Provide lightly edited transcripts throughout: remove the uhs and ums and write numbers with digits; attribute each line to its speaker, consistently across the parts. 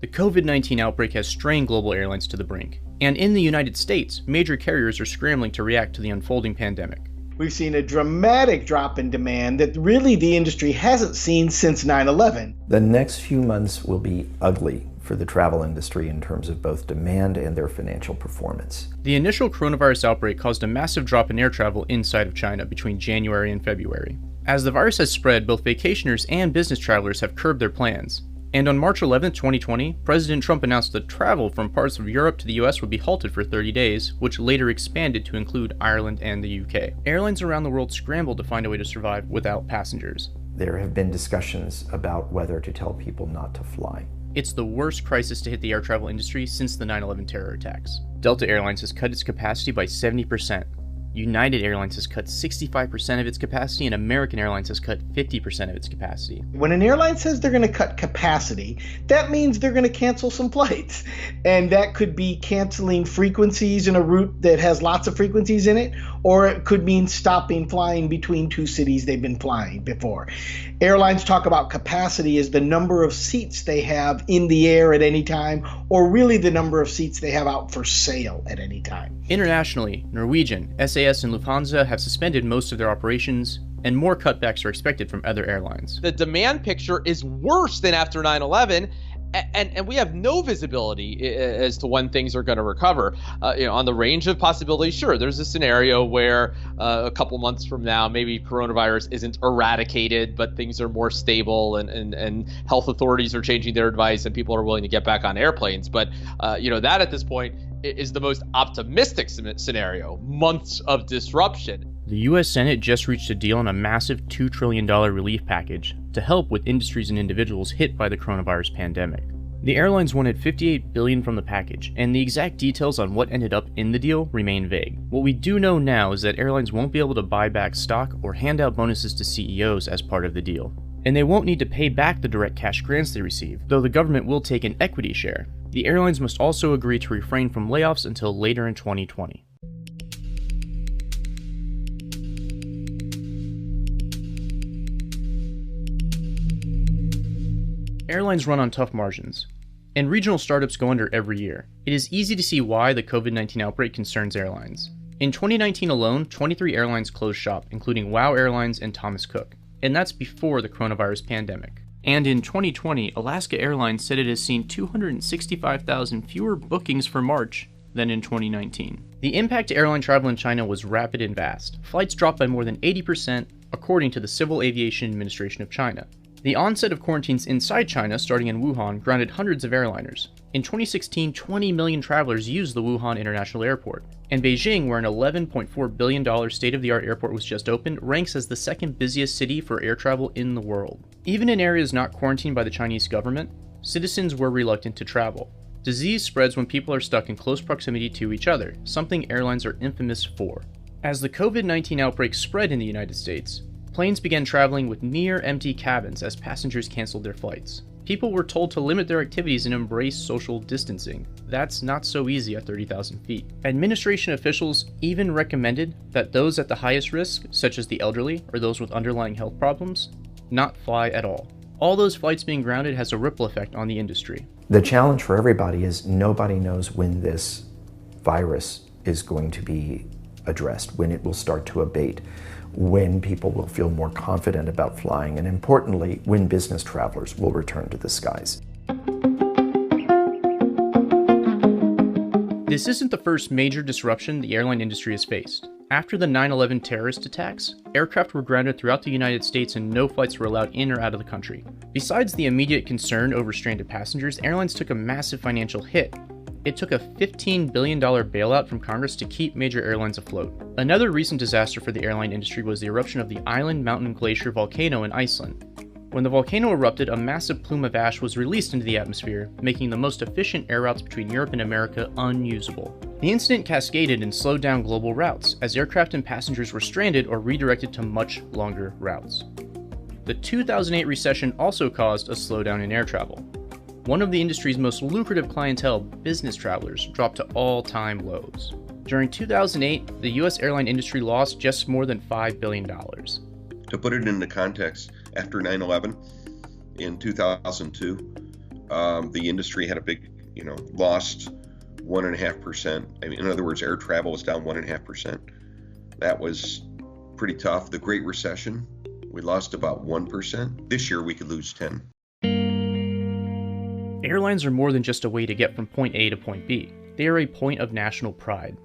Speaker 1: The COVID-19 outbreak has strained global airlines to the brink, and in the United States, major carriers are scrambling to react to the unfolding pandemic.
Speaker 2: We've seen a dramatic drop in demand that really the industry hasn't seen since 9/11.
Speaker 3: The next few months will be ugly for the travel industry in terms of both demand and their financial performance.
Speaker 1: The initial coronavirus outbreak caused a massive drop in air travel inside of China between January and February. As the virus has spread, both vacationers and business travelers have curbed their plans. And on March 11, 2020, President Trump announced that travel from parts of Europe to the US would be halted for 30 days, which later expanded to include Ireland and the UK. Airlines around the world scrambled to find a way to survive without passengers.
Speaker 3: There have been discussions about whether to tell people not to fly.
Speaker 1: It's the worst crisis to hit the air travel industry since the 9/11 terror attacks. Delta Airlines has cut its capacity by 70%. United Airlines has cut 65% of its capacity, and American Airlines has cut 50% of its capacity.
Speaker 2: When an airline says they're going to cut capacity, that means they're going to cancel some flights. And that could be canceling frequencies in a route that has lots of frequencies in it, or it could mean stopping flying between two cities they've been flying before. Airlines talk about capacity as the number of seats they have in the air at any time, or really the number of seats they have out for sale at any time.
Speaker 1: Internationally, Norwegian, SAS, and Lufthansa have suspended most of their operations, and more cutbacks are expected from other airlines.
Speaker 4: The demand picture is worse than after 9/11. And we have no visibility as to when things are going to recover. On the range of possibilities, sure, there's a scenario where a couple months from now, maybe coronavirus isn't eradicated, but things are more stable and health authorities are changing their advice and people are willing to get back on airplanes. But, that at this point is the most optimistic scenario, months of disruption.
Speaker 1: The U.S. Senate just reached a deal on a massive $2 trillion relief package to help with industries and individuals hit by the coronavirus pandemic. The airlines wanted $58 billion from the package, and the exact details on what ended up in the deal remain vague. What we do know now is that airlines won't be able to buy back stock or hand out bonuses to CEOs as part of the deal. And they won't need to pay back the direct cash grants they receive, though the government will take an equity share. The airlines must also agree to refrain from layoffs until later in 2020. Airlines run on tough margins, and regional startups go under every year. It is easy to see why the COVID-19 outbreak concerns airlines. In 2019 alone, 23 airlines closed shop, including WOW Airlines and Thomas Cook, and that's before the coronavirus pandemic. And in 2020, Alaska Airlines said it has seen 265,000 fewer bookings for March than in 2019. The impact to airline travel in China was rapid and vast. Flights dropped by more than 80%, according to the Civil Aviation Administration of China. The onset of quarantines inside China, starting in Wuhan, grounded hundreds of airliners. In 2016, 20 million travelers used the Wuhan International Airport. And Beijing, where an $11.4 billion state-of-the-art airport was just opened, ranks as the second busiest city for air travel in the world. Even in areas not quarantined by the Chinese government, citizens were reluctant to travel. Disease spreads when people are stuck in close proximity to each other, something airlines are infamous for. As the COVID-19 outbreak spread in the United States, planes began traveling with near-empty cabins as passengers canceled their flights. People were told to limit their activities and embrace social distancing. That's not so easy at 30,000 feet. Administration officials even recommended that those at the highest risk, such as the elderly or those with underlying health problems, not fly at all. All those flights being grounded has a ripple effect on the industry.
Speaker 3: The challenge for everybody is nobody knows when this virus is going to be addressed, when it will start to abate, when people will feel more confident about flying, and importantly, when business travelers will return to the skies.
Speaker 1: This isn't the first major disruption the airline industry has faced. After the 9/11 terrorist attacks, aircraft were grounded throughout the United States and no flights were allowed in or out of the country. Besides the immediate concern over stranded passengers, airlines took a massive financial hit. It took a $15 billion bailout from Congress to keep major airlines afloat. Another recent disaster for the airline industry was the eruption of the Island Mountain Glacier volcano in Iceland. When the volcano erupted, a massive plume of ash was released into the atmosphere, making the most efficient air routes between Europe and America unusable. The incident cascaded and slowed down global routes, as aircraft and passengers were stranded or redirected to much longer routes. The 2008 recession also caused a slowdown in air travel. One of the industry's most lucrative clientele, business travelers, dropped to all-time lows. During 2008, the U.S. airline industry lost just more than $5 billion.
Speaker 5: To put it into context, after 9/11 in 2002, the industry had a big, lost 1.5%. I mean, in other words, air travel was down 1.5%. That was pretty tough. The Great Recession, we lost about 1%. This year, we could lose 10.
Speaker 1: Airlines are more than just a way to get from point A to point B. They are a point of national pride.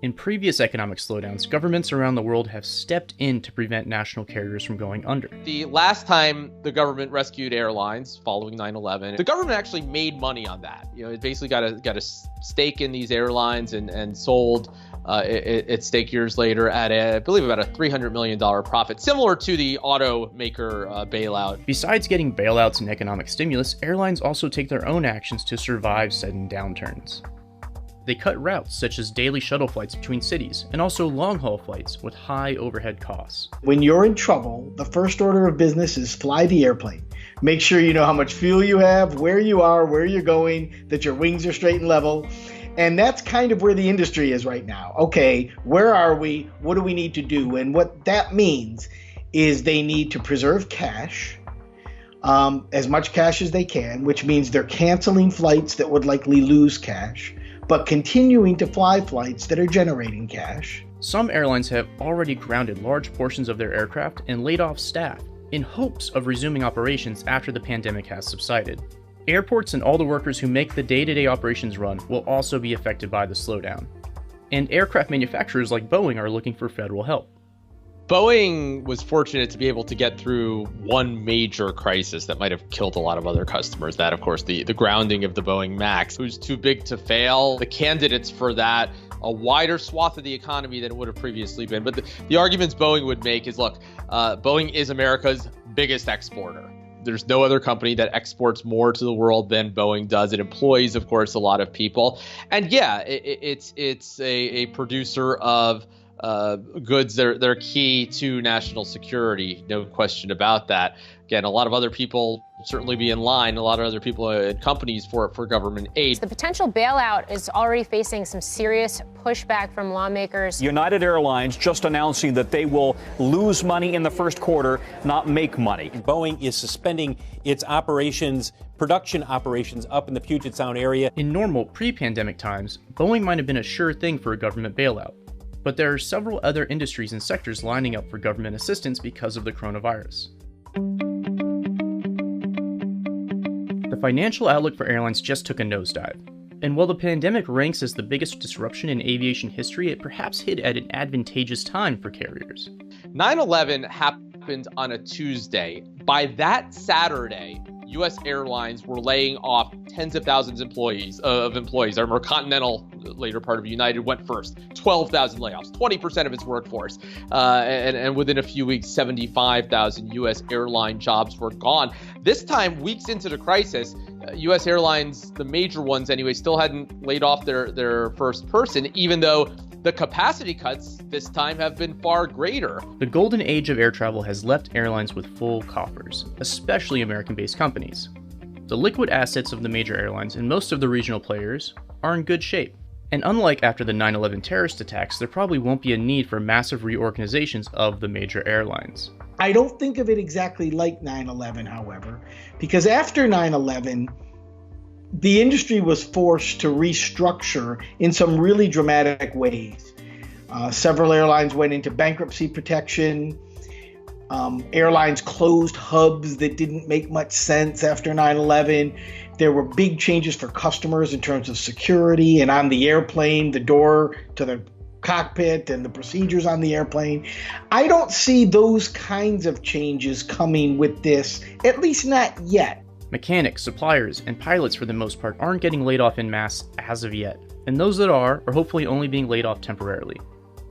Speaker 1: In previous economic slowdowns, governments around the world have stepped in to prevent national carriers from going under.
Speaker 4: The last time the government rescued airlines following 9/11, the government actually made money on that. It basically got a stake in these airlines and sold its stake years later at, I believe, about a $300 million profit, similar to the automaker bailout.
Speaker 1: Besides getting bailouts and economic stimulus, airlines also take their own actions to survive sudden downturns. They cut routes such as daily shuttle flights between cities, and also long-haul flights with high overhead costs.
Speaker 2: When you're in trouble, the first order of business is fly the airplane. Make sure you know how much fuel you have, where you are, where you're going, that your wings are straight and level. And that's kind of where the industry is right now. Okay, where are we? What do we need to do? And what that means is they need to preserve cash, as much cash as they can, which means they're canceling flights that would likely lose cash, but continuing to fly flights that are generating cash.
Speaker 1: Some airlines have already grounded large portions of their aircraft and laid off staff in hopes of resuming operations after the pandemic has subsided. Airports and all the workers who make the day-to-day operations run will also be affected by the slowdown. And aircraft manufacturers like Boeing are looking for federal help.
Speaker 4: Boeing was fortunate to be able to get through one major crisis that might have killed a lot of other customers. That, of course, the grounding of the Boeing MAX. It was too big to fail. The candidates for that, a wider swath of the economy than it would have previously been. But the arguments Boeing would make is, look, Boeing is America's biggest exporter. There's no other company that exports more to the world than Boeing does. It employs, of course, a lot of people. And yeah, it's a producer of goods that are key to national security, no question about that. Again, a lot of other people certainly be in line, a lot of other people and companies for government aid.
Speaker 6: The potential bailout is already facing some serious pushback from lawmakers.
Speaker 7: United Airlines just announcing that they will lose money in the first quarter, not make money.
Speaker 8: Boeing is suspending its production operations up in the Puget Sound area.
Speaker 1: In normal pre-pandemic times, Boeing might have been a sure thing for a government bailout. But there are several other industries and sectors lining up for government assistance because of the coronavirus. The financial outlook for airlines just took a nosedive. And while the pandemic ranks as the biggest disruption in aviation history, it perhaps hit at an advantageous time for carriers.
Speaker 4: 9/11 happened on a Tuesday. By that Saturday, U.S. airlines were laying off tens of thousands of employees. I remember Continental, later part of United, went first. 12,000 layoffs, 20% of its workforce. And within a few weeks, 75,000 U.S. airline jobs were gone. This time, weeks into the crisis, U.S. airlines, the major ones anyway, still hadn't laid off their first person, even though the capacity cuts this time have been far greater.
Speaker 1: The golden age of air travel has left airlines with full coffers, especially American-based companies. The liquid assets of the major airlines and most of the regional players are in good shape. And unlike after the 9/11 terrorist attacks, there probably won't be a need for massive reorganizations of the major airlines.
Speaker 2: I don't think of it exactly like 9/11, however, because after 9/11, the industry was forced to restructure in some really dramatic ways. Several airlines went into bankruptcy protection. Airlines closed hubs that didn't make much sense after 9/11. There were big changes for customers in terms of security and on the airplane, the door to the cockpit and the procedures on the airplane. I don't see those kinds of changes coming with this, at least not yet.
Speaker 1: Mechanics, suppliers, and pilots for the most part aren't getting laid off en masse as of yet, and those that are hopefully only being laid off temporarily.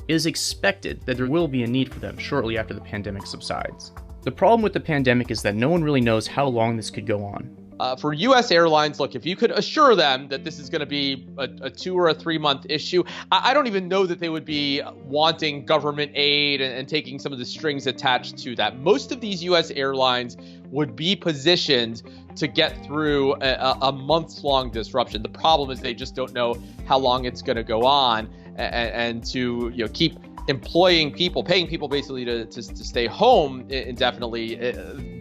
Speaker 1: It is expected that there will be a need for them shortly after the pandemic subsides. The problem with the pandemic is that no one really knows how long this could go on.
Speaker 4: For U.S. airlines, look, if you could assure them that this is going to be a 2 or 3 month issue, I don't even know that they would be wanting government aid and taking some of the strings attached to that. Most of these U.S. airlines would be positioned to get through a months-long disruption. The problem is they just don't know how long it's going to go on, and to keep employing people, paying people basically to stay home indefinitely,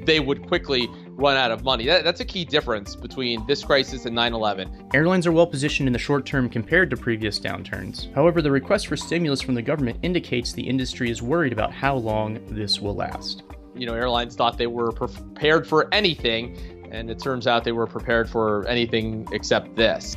Speaker 4: they would quickly run out of money. That's a key difference between this crisis and 9/11.
Speaker 1: Airlines are well positioned in the short term compared to previous downturns. However, the request for stimulus from the government indicates the industry is worried about how long this will last.
Speaker 4: Airlines thought they were prepared for anything, and it turns out they were prepared for anything except this.